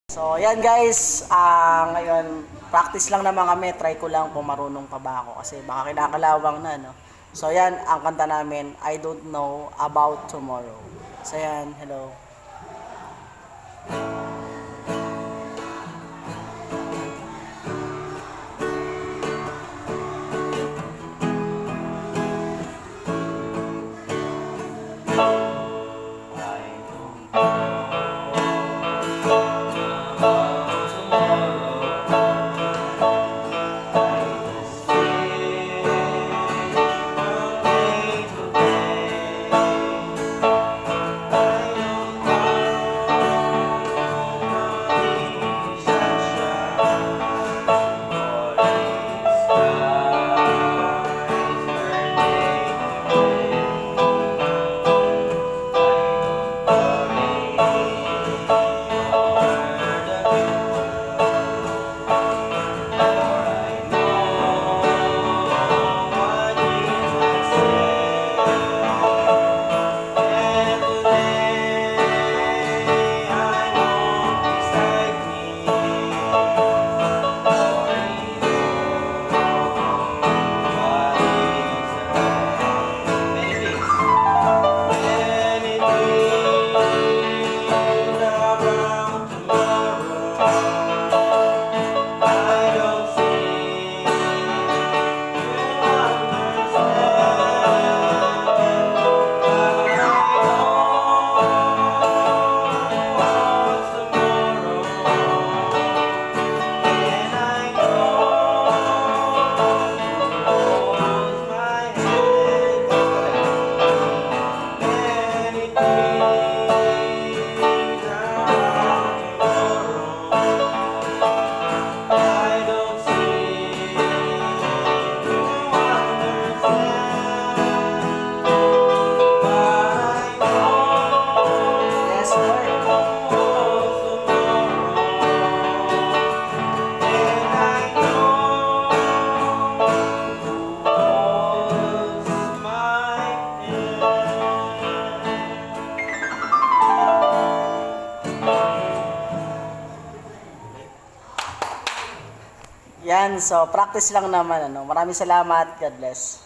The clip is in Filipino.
So, yan guys, ngayon, practice lang naman kami. Try ko lang kung marunong pa ba ako kasi baka kinakalawang na, no? So, yan, ang kanta namin, I Don't Know About Tomorrow. So, yan, hello. Yes, Lord. Yan, so practice lang naman. Maraming salamat. God bless.